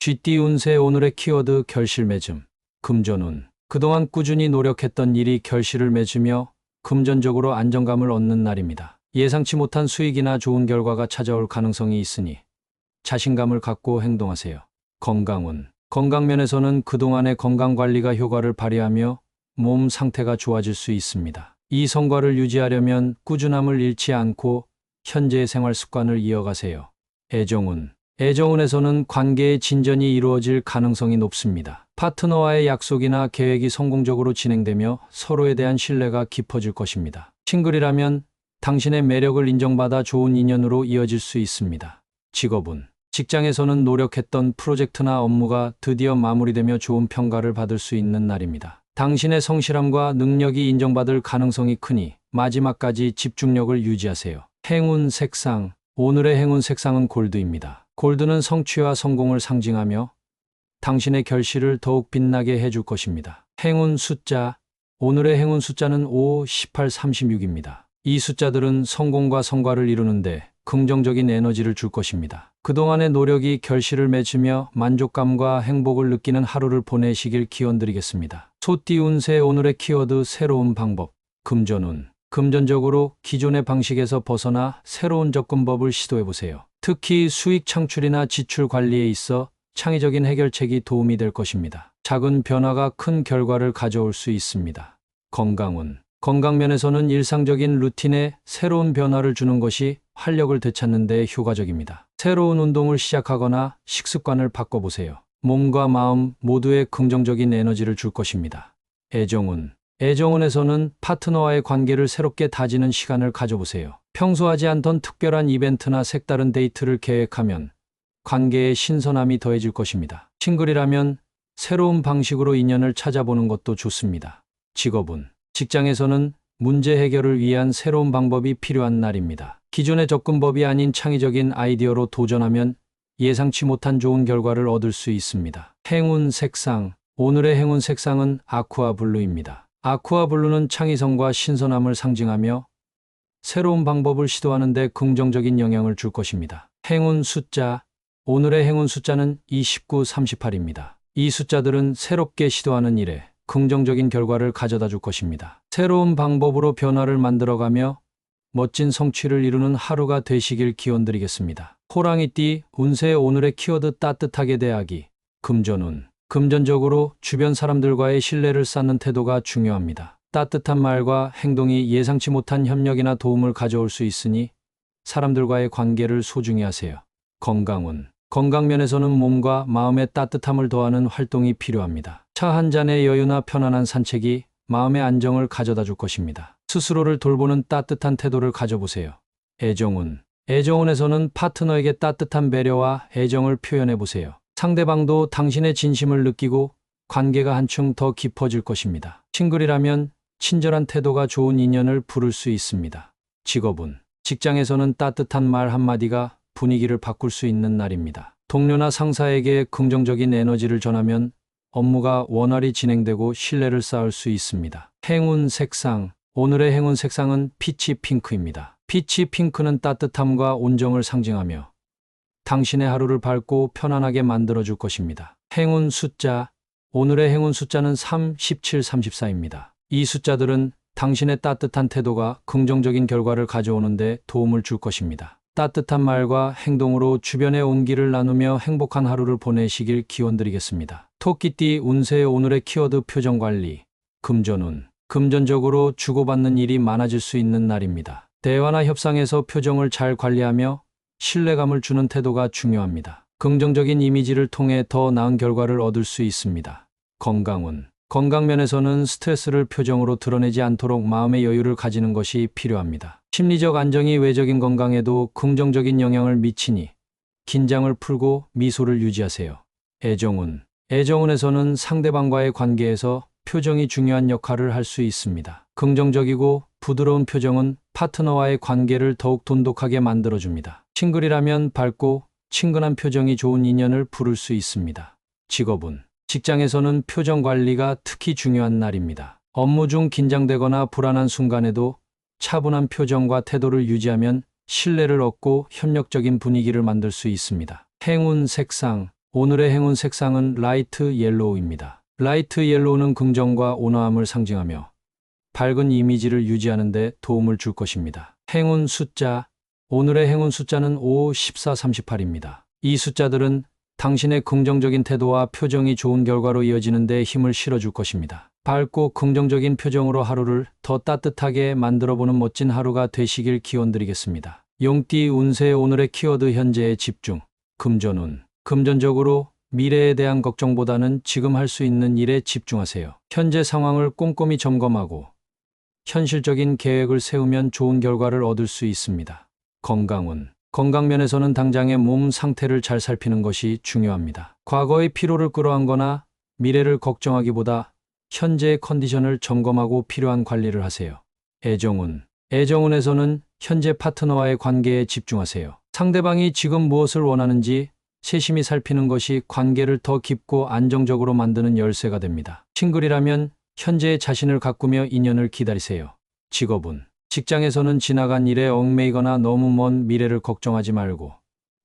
쥐띠 운세 오늘의 키워드 결실 맺음. 금전운. 그동안 꾸준히 노력했던 일이 결실을 맺으며 금전적으로 안정감을 얻는 날입니다. 예상치 못한 수익이나 좋은 결과가 찾아올 가능성이 있으니 자신감을 갖고 행동하세요. 건강운. 건강면에서는 그동안의 건강관리가 효과를 발휘하며 몸 상태가 좋아질 수 있습니다. 이 성과를 유지하려면 꾸준함을 잃지 않고 현재의 생활 습관을 이어가세요. 애정운. 애정운에서는 관계의 진전이 이루어질 가능성이 높습니다. 파트너와의 약속이나 계획이 성공적으로 진행되며 서로에 대한 신뢰가 깊어질 것입니다. 싱글이라면 당신의 매력을 인정받아 좋은 인연으로 이어질 수 있습니다. 직업운. 직장에서는 노력했던 프로젝트나 업무가 드디어 마무리되며 좋은 평가를 받을 수 있는 날입니다. 당신의 성실함과 능력이 인정받을 가능성이 크니 마지막까지 집중력을 유지하세요. 행운 색상. 오늘의 행운 색상은 골드입니다. 골드는 성취와 성공을 상징하며 당신의 결실을 더욱 빛나게 해줄 것입니다. 행운 숫자. 오늘의 행운 숫자는 5, 18, 36입니다. 이 숫자들은 성공과 성과를 이루는데 긍정적인 에너지를 줄 것입니다. 그동안의 노력이 결실을 맺으며 만족감과 행복을 느끼는 하루를 보내시길 기원드리겠습니다. 소띠 운세 오늘의 키워드 새로운 방법. 금전운. 금전적으로 기존의 방식에서 벗어나 새로운 접근법을 시도해보세요. 특히 수익 창출이나 지출 관리에 있어 창의적인 해결책이 도움이 될 것입니다. 작은 변화가 큰 결과를 가져올 수 있습니다. 건강운. 건강면에서는 일상적인 루틴에 새로운 변화를 주는 것이 활력을 되찾는 데 효과적입니다. 새로운 운동을 시작하거나 식습관을 바꿔보세요. 몸과 마음 모두에 긍정적인 에너지를 줄 것입니다. 애정운. 애정운에서는 파트너와의 관계를 새롭게 다지는 시간을 가져보세요. 평소 하지 않던 특별한 이벤트나 색다른 데이트를 계획하면 관계에 신선함이 더해질 것입니다. 싱글이라면 새로운 방식으로 인연을 찾아보는 것도 좋습니다. 직업운. 직장에서는 문제 해결을 위한 새로운 방법이 필요한 날입니다. 기존의 접근법이 아닌 창의적인 아이디어로 도전하면 예상치 못한 좋은 결과를 얻을 수 있습니다. 행운 색상. 오늘의 행운 색상은 아쿠아 블루입니다. 아쿠아 블루는 창의성과 신선함을 상징하며 새로운 방법을 시도하는 데 긍정적인 영향을 줄 것입니다. 행운 숫자. 오늘의 행운 숫자는 29, 38입니다. 이 숫자들은 새롭게 시도하는 일에 긍정적인 결과를 가져다 줄 것입니다. 새로운 방법으로 변화를 만들어가며 멋진 성취를 이루는 하루가 되시길 기원드리겠습니다. 호랑이띠 운세 오늘의 키워드 따뜻하게 대하기. 금전운. 금전적으로 주변 사람들과의 신뢰를 쌓는 태도가 중요합니다. 따뜻한 말과 행동이 예상치 못한 협력이나 도움을 가져올 수 있으니 사람들과의 관계를 소중히 하세요. 건강운. 건강면에서는 몸과 마음의 따뜻함을 더하는 활동이 필요합니다. 차 한 잔의 여유나 편안한 산책이 마음의 안정을 가져다 줄 것입니다. 스스로를 돌보는 따뜻한 태도를 가져보세요. 애정운. 애정운에서는 파트너에게 따뜻한 배려와 애정을 표현해 보세요. 상대방도 당신의 진심을 느끼고 관계가 한층 더 깊어질 것입니다. 싱글이라면 친절한 태도가 좋은 인연을 부를 수 있습니다. 직업운. 직장에서는 따뜻한 말 한마디가 분위기를 바꿀 수 있는 날입니다. 동료나 상사에게 긍정적인 에너지를 전하면 업무가 원활히 진행되고 신뢰를 쌓을 수 있습니다. 행운 색상. 오늘의 행운 색상은 피치 핑크입니다. 피치 핑크는 따뜻함과 온정을 상징하며 당신의 하루를 밝고 편안하게 만들어줄 것입니다. 행운 숫자. 오늘의 행운 숫자는 3, 17, 34입니다. 이 숫자들은 당신의 따뜻한 태도가 긍정적인 결과를 가져오는데 도움을 줄 것입니다. 따뜻한 말과 행동으로 주변의 온기를 나누며 행복한 하루를 보내시길 기원드리겠습니다. 토끼띠 운세 오늘의 키워드 표정관리. 금전운. 금전적으로 주고받는 일이 많아질 수 있는 날입니다. 대화나 협상에서 표정을 잘 관리하며 신뢰감을 주는 태도가 중요합니다. 긍정적인 이미지를 통해 더 나은 결과를 얻을 수 있습니다. 건강운. 건강면에서는 스트레스를 표정으로 드러내지 않도록 마음의 여유를 가지는 것이 필요합니다. 심리적 안정이 외적인 건강에도 긍정적인 영향을 미치니 긴장을 풀고 미소를 유지하세요. 애정운. 애정운에서는 상대방과의 관계에서 표정이 중요한 역할을 할 수 있습니다. 긍정적이고 부드러운 표정은 파트너와의 관계를 더욱 돈독하게 만들어줍니다. 싱글이라면 밝고 친근한 표정이 좋은 인연을 부를 수 있습니다. 직업운. 직장에서는 표정 관리가 특히 중요한 날입니다. 업무 중 긴장되거나 불안한 순간에도 차분한 표정과 태도를 유지하면 신뢰를 얻고 협력적인 분위기를 만들 수 있습니다. 행운 색상. 오늘의 행운 색상은 라이트 옐로우입니다. 라이트 옐로우는 긍정과 온화함을 상징하며 밝은 이미지를 유지하는 데 도움을 줄 것입니다. 행운 숫자. 오늘의 행운 숫자는 5, 14, 38입니다. 이 숫자들은 당신의 긍정적인 태도와 표정이 좋은 결과로 이어지는 데 힘을 실어줄 것입니다. 밝고 긍정적인 표정으로 하루를 더 따뜻하게 만들어보는 멋진 하루가 되시길 기원드리겠습니다. 용띠 운세. 오늘의 키워드 현재에 집중. 금전운. 금전적으로 미래에 대한 걱정보다는 지금 할 수 있는 일에 집중하세요. 현재 상황을 꼼꼼히 점검하고 현실적인 계획을 세우면 좋은 결과를 얻을 수 있습니다. 건강운. 건강 면에서는 당장의 몸 상태를 잘 살피는 것이 중요합니다. 과거의 피로를 끌어안거나 미래를 걱정하기보다 현재의 컨디션을 점검하고 필요한 관리를 하세요. 애정운. 애정운에서는 현재 파트너와의 관계에 집중하세요. 상대방이 지금 무엇을 원하는지 세심히 살피는 것이 관계를 더 깊고 안정적으로 만드는 열쇠가 됩니다. 싱글이라면 현재의 자신을 가꾸며 인연을 기다리세요. 직업운. 직장에서는 지나간 일에 얽매이거나 너무 먼 미래를 걱정하지 말고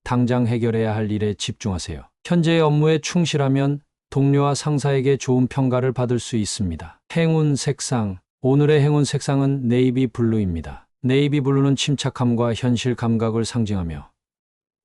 당장 해결해야 할 일에 집중하세요. 현재의 업무에 충실하면 동료와 상사에게 좋은 평가를 받을 수 있습니다. 행운 색상. 오늘의 행운 색상은 네이비 블루입니다. 네이비 블루는 침착함과 현실 감각을 상징하며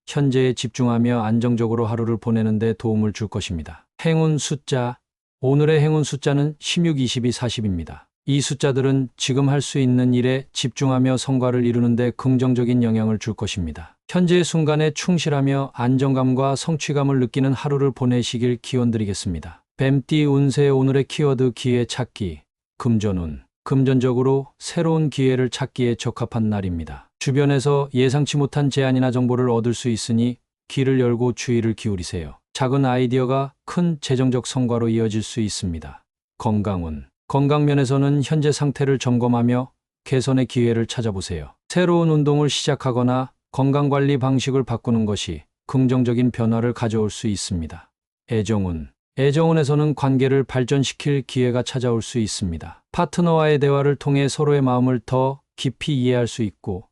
현재에 집중하며 안정적으로 하루를 보내는 데 도움을 줄 것입니다. 행운 숫자. 오늘의 행운 숫자는 16, 22, 40입니다. 이 숫자들은 지금 할 수 있는 일에 집중하며 성과를 이루는 데 긍정적인 영향을 줄 것입니다. 현재의 순간에 충실하며 안정감과 성취감을 느끼는 하루를 보내시길 기원드리겠습니다. 뱀띠 운세. 오늘의 키워드 기회 찾기. 금전운. 금전적으로 새로운 기회를 찾기에 적합한 날입니다. 주변에서 예상치 못한 제안이나 정보를 얻을 수 있으니 귀를 열고 주의를 기울이세요. 작은 아이디어가 큰 재정적 성과로 이어질 수 있습니다. 건강운. 건강 면에서는 현재 상태를 점검하며 개선의 기회를 찾아보세요. 새로운 운동을 시작하거나 건강관리 방식을 바꾸는 것이 긍정적인 변화를 가져올 수 있습니다. 애정운. 애정운에서는 관계를 발전시킬 기회가 찾아올 수 있습니다. 파트너와의 대화를 통해 서로의 마음을 더 깊이 이해할 수 있고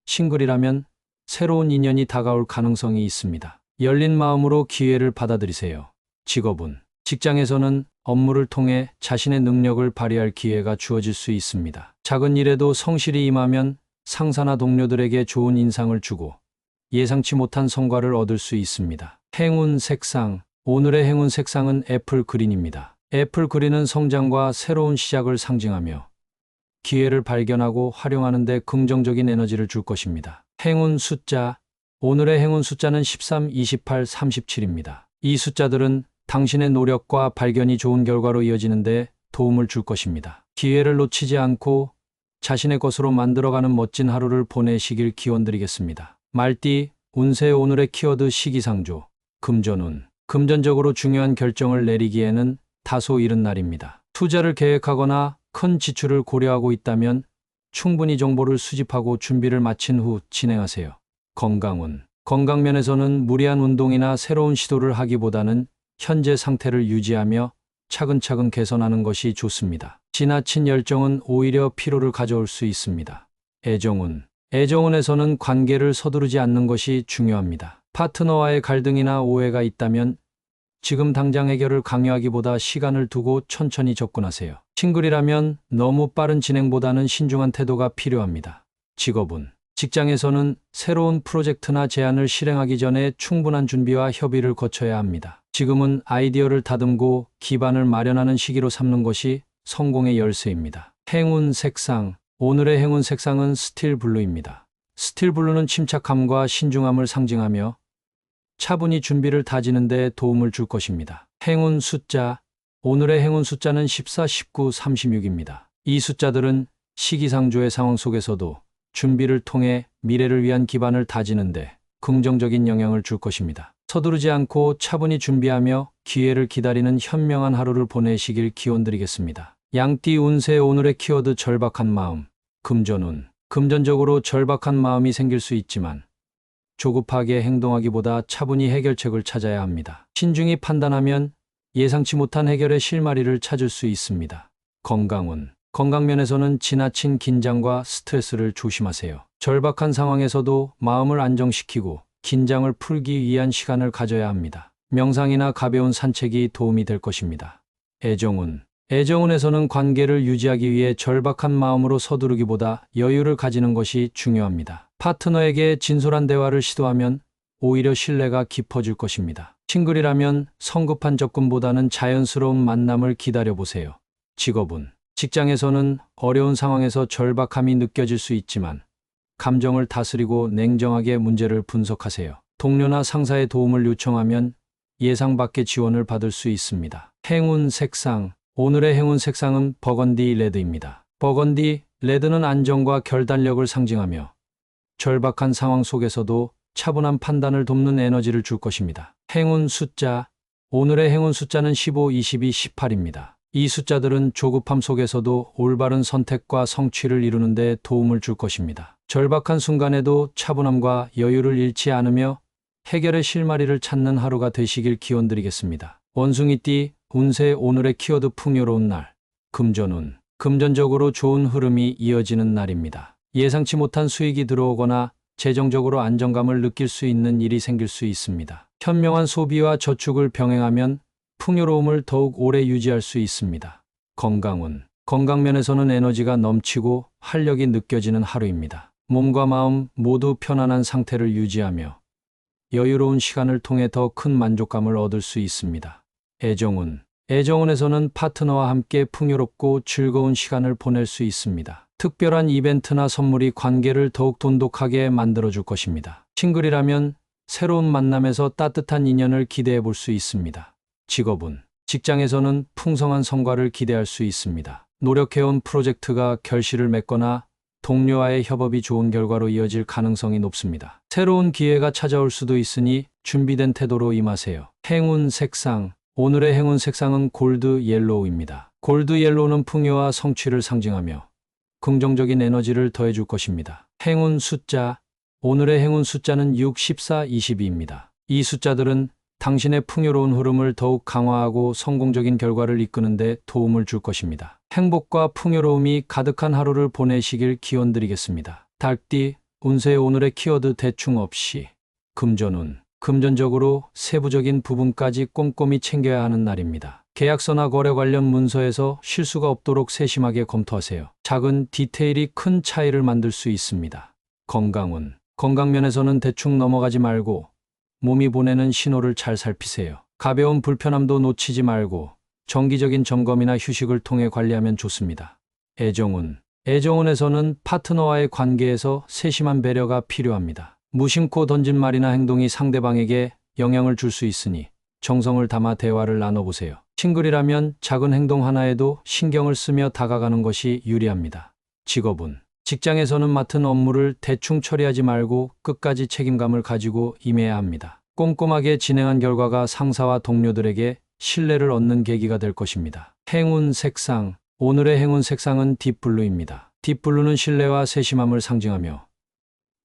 싱글이라면 새로운 인연이 다가올 가능성이 있습니다. 열린 마음으로 기회를 받아들이세요. 직업운. 직장에서는 업무를 통해 자신의 능력을 발휘할 기회가 주어질 수 있습니다. 작은 일에도 성실히 임하면 상사나 동료들에게 좋은 인상을 주고 예상치 못한 성과를 얻을 수 있습니다. 행운 색상. 오늘의 행운 색상은 애플 그린입니다. 애플 그린은 성장과 새로운 시작을 상징하며 기회를 발견하고 활용하는 데 긍정적인 에너지를 줄 것입니다. 행운 숫자. 오늘의 행운 숫자는 13, 28, 37입니다. 이 숫자들은 당신의 노력과 발견이 좋은 결과로 이어지는 데 도움을 줄 것입니다. 기회를 놓치지 않고 자신의 것으로 만들어가는 멋진 하루를 보내시길 기원드리겠습니다. 말띠 운세. 오늘의 키워드 시기상조. 금전운. 금전적으로 중요한 결정을 내리기에는 다소 이른 날입니다. 투자를 계획하거나 큰 지출을 고려하고 있다면 충분히 정보를 수집하고 준비를 마친 후 진행하세요. 건강운. 건강 면에서는 무리한 운동이나 새로운 시도를 하기보다는 현재 상태를 유지하며 차근차근 개선하는 것이 좋습니다. 지나친 열정은 오히려 피로를 가져올 수 있습니다. 애정운. 애정운에서는 관계를 서두르지 않는 것이 중요합니다. 파트너와의 갈등이나 오해가 있다면 지금 당장 해결을 강요하기보다 시간을 두고 천천히 접근하세요. 싱글이라면 너무 빠른 진행보다는 신중한 태도가 필요합니다. 직업운. 직장에서는 새로운 프로젝트나 제안을 실행하기 전에 충분한 준비와 협의를 거쳐야 합니다. 지금은 아이디어를 다듬고 기반을 마련하는 시기로 삼는 것이 성공의 열쇠입니다. 행운 색상. 오늘의 행운 색상은 스틸 블루입니다. 스틸 블루는 침착함과 신중함을 상징하며 차분히 준비를 다지는 데 도움을 줄 것입니다. 행운 숫자. 오늘의 행운 숫자는 14, 19, 36입니다. 이 숫자들은 시기상조의 상황 속에서도 준비를 통해 미래를 위한 기반을 다지는데 긍정적인 영향을 줄 것입니다. 서두르지 않고 차분히 준비하며 기회를 기다리는 현명한 하루를 보내시길 기원드리겠습니다. 양띠 운세. 오늘의 키워드 절박한 마음. 금전운. 금전적으로 절박한 마음이 생길 수 있지만 조급하게 행동하기보다 차분히 해결책을 찾아야 합니다. 신중히 판단하면 예상치 못한 해결의 실마리를 찾을 수 있습니다. 건강운. 건강면에서는 지나친 긴장과 스트레스를 조심하세요. 절박한 상황에서도 마음을 안정시키고 긴장을 풀기 위한 시간을 가져야 합니다. 명상이나 가벼운 산책이 도움이 될 것입니다. 애정운에서는 관계를 유지하기 위해 절박한 마음으로 서두르기보다 여유를 가지는 것이 중요합니다. 파트너에게 진솔한 대화를 시도하면 오히려 신뢰가 깊어질 것입니다. 싱글이라면 성급한 접근보다는 자연스러운 만남을 기다려보세요. 직장에서는 어려운 상황에서 절박함이 느껴질 수 있지만 감정을 다스리고 냉정하게 문제를 분석하세요. 동료나 상사의 도움을 요청하면 예상 밖의 지원을 받을 수 있습니다. 행운 색상. 오늘의 행운 색상은 버건디 레드입니다. 버건디 레드는 안정과 결단력을 상징하며 절박한 상황 속에서도 차분한 판단을 돕는 에너지를 줄 것입니다. 행운 숫자. 오늘의 행운 숫자는 15, 22, 18입니다. 이 숫자들은 조급함 속에서도 올바른 선택과 성취를 이루는 데 도움을 줄 것입니다. 절박한 순간에도 차분함과 여유를 잃지 않으며 해결의 실마리를 찾는 하루가 되시길 기원드리겠습니다. 원숭이띠 운세. 오늘의 키워드 풍요로운 날. 금전운. 금전적으로 좋은 흐름이 이어지는 날입니다. 예상치 못한 수익이 들어오거나 재정적으로 안정감을 느낄 수 있는 일이 생길 수 있습니다. 현명한 소비와 저축을 병행하면 풍요로움을 더욱 오래 유지할 수 있습니다. 건강운. 건강면에서는 에너지가 넘치고 활력이 느껴지는 하루입니다. 몸과 마음 모두 편안한 상태를 유지하며 여유로운 시간을 통해 더 큰 만족감을 얻을 수 있습니다. 애정운. 애정운에서는 파트너와 함께 풍요롭고 즐거운 시간을 보낼 수 있습니다. 특별한 이벤트나 선물이 관계를 더욱 돈독하게 만들어줄 것입니다. 싱글이라면 새로운 만남에서 따뜻한 인연을 기대해 볼 수 있습니다. 직업운. 직장에서는 풍성한 성과를 기대할 수 있습니다. 노력해온 프로젝트가 결실을 맺거나 동료와의 협업이 좋은 결과로 이어질 가능성이 높습니다. 새로운 기회가 찾아올 수도 있으니 준비된 태도로 임하세요. 행운 색상. 오늘의 행운 색상은 골드 옐로우입니다. 골드 옐로우는 풍요와 성취를 상징하며 긍정적인 에너지를 더해줄 것입니다. 행운 숫자. 오늘의 행운 숫자는 6, 14, 22입니다. 이 숫자들은 당신의 풍요로운 흐름을 더욱 강화하고 성공적인 결과를 이끄는 데 도움을 줄 것입니다. 행복과 풍요로움이 가득한 하루를 보내시길 기원드리겠습니다. 닭띠 운세. 오늘의 키워드 대충 없이. 금전운. 금전적으로 세부적인 부분까지 꼼꼼히 챙겨야 하는 날입니다. 계약서나 거래 관련 문서에서 실수가 없도록 세심하게 검토하세요. 작은 디테일이 큰 차이를 만들 수 있습니다. 건강운. 건강면에서는 대충 넘어가지 말고 몸이 보내는 신호를 잘 살피세요. 가벼운 불편함도 놓치지 말고 정기적인 점검이나 휴식을 통해 관리하면 좋습니다. 애정운. 애정운에서는 파트너와의 관계에서 세심한 배려가 필요합니다. 무심코 던진 말이나 행동이 상대방에게 영향을 줄 수 있으니 정성을 담아 대화를 나눠보세요. 싱글이라면 작은 행동 하나에도 신경을 쓰며 다가가는 것이 유리합니다. 직업운. 직장에서는 맡은 업무를 대충 처리하지 말고 끝까지 책임감을 가지고 임해야 합니다. 꼼꼼하게 진행한 결과가 상사와 동료들에게 신뢰를 얻는 계기가 될 것입니다. 행운 색상. 오늘의 행운 색상은 딥블루입니다. 딥블루는 신뢰와 세심함을 상징하며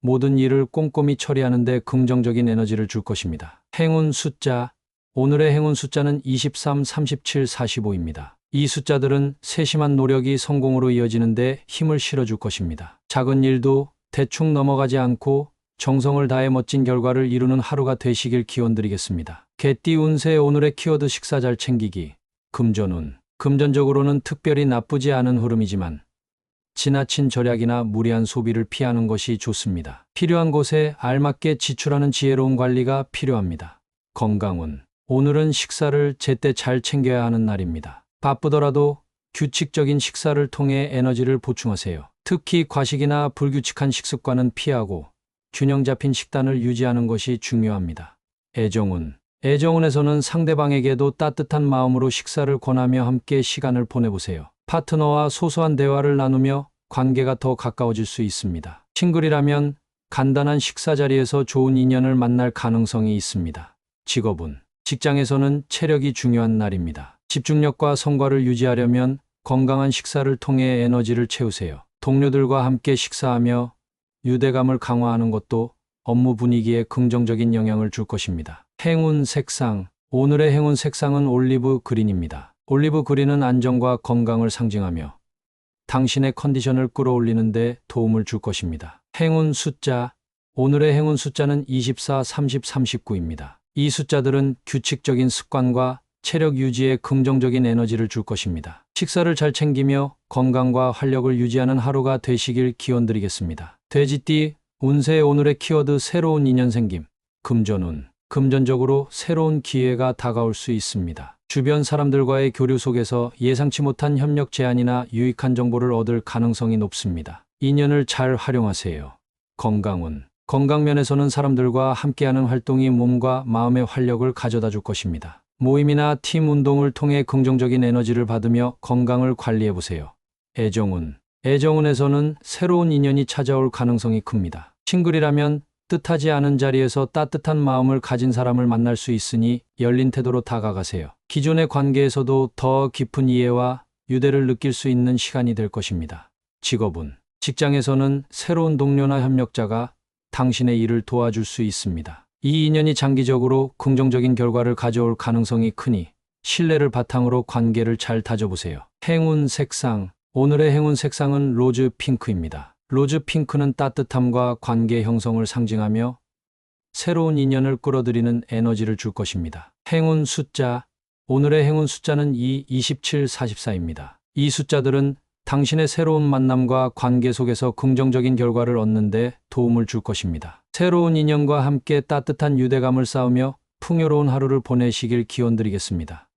모든 일을 꼼꼼히 처리하는 데 긍정적인 에너지를 줄 것입니다. 행운 숫자. 오늘의 행운 숫자는 23, 37, 45입니다. 이 숫자들은 세심한 노력이 성공으로 이어지는 데 힘을 실어줄 것입니다. 작은 일도 대충 넘어가지 않고 정성을 다해 멋진 결과를 이루는 하루가 되시길 기원드리겠습니다. 개띠 운세. 오늘의 키워드 식사 잘 챙기기. 금전운. 금전적으로는 특별히 나쁘지 않은 흐름이지만 지나친 절약이나 무리한 소비를 피하는 것이 좋습니다. 필요한 곳에 알맞게 지출하는 지혜로운 관리가 필요합니다. 건강운. 오늘은 식사를 제때 잘 챙겨야 하는 날입니다. 바쁘더라도 규칙적인 식사를 통해 에너지를 보충하세요. 특히 과식이나 불규칙한 식습관은 피하고 균형 잡힌 식단을 유지하는 것이 중요합니다. 애정운. 애정운에서는 상대방에게도 따뜻한 마음으로 식사를 권하며 함께 시간을 보내보세요. 파트너와 소소한 대화를 나누며 관계가 더 가까워질 수 있습니다. 싱글이라면 간단한 식사 자리에서 좋은 인연을 만날 가능성이 있습니다. 직업운. 직장에서는 체력이 중요한 날입니다. 집중력과 성과를 유지하려면 건강한 식사를 통해 에너지를 채우세요. 동료들과 함께 식사하며 유대감을 강화하는 것도 업무 분위기에 긍정적인 영향을 줄 것입니다. 행운 색상. 오늘의 행운 색상은 올리브 그린입니다. 올리브 그린은 안정과 건강을 상징하며 당신의 컨디션을 끌어올리는 데 도움을 줄 것입니다. 행운 숫자. 오늘의 행운 숫자는 24, 30, 39입니다. 이 숫자들은 규칙적인 습관과 체력 유지에 긍정적인 에너지를 줄 것입니다. 식사를 잘 챙기며 건강과 활력을 유지하는 하루가 되시길 기원드리겠습니다. 돼지띠 운세 오늘의 키워드 새로운 인연 생김. 금전운. 금전적으로 새로운 기회가 다가올 수 있습니다. 주변 사람들과의 교류 속에서 예상치 못한 협력 제안이나 유익한 정보를 얻을 가능성이 높습니다. 인연을 잘 활용하세요. 건강운. 건강면에서는 사람들과 함께하는 활동이 몸과 마음의 활력을 가져다 줄 것입니다. 모임이나 팀 운동을 통해 긍정적인 에너지를 받으며 건강을 관리해 보세요. 애정운. 애정운에서는 새로운 인연이 찾아올 가능성이 큽니다. 싱글이라면 뜻하지 않은 자리에서 따뜻한 마음을 가진 사람을 만날 수 있으니 열린 태도로 다가가세요. 기존의 관계에서도 더 깊은 이해와 유대를 느낄 수 있는 시간이 될 것입니다. 직업운. 직장에서는 새로운 동료나 협력자가 당신의 일을 도와줄 수 있습니다. 이 인연이 장기적으로 긍정적인 결과를 가져올 가능성이 크니 신뢰를 바탕으로 관계를 잘 다져보세요. 행운 색상. 오늘의 행운 색상은 로즈 핑크입니다. 로즈 핑크는 따뜻함과 관계 형성을 상징하며 새로운 인연을 끌어들이는 에너지를 줄 것입니다. 행운 숫자. 오늘의 행운 숫자는 2, 27, 44입니다. 이 숫자들은 당신의 새로운 만남과 관계 속에서 긍정적인 결과를 얻는 데 도움을 줄 것입니다. 새로운 인연과 함께 따뜻한 유대감을 쌓으며 풍요로운 하루를 보내시길 기원드리겠습니다.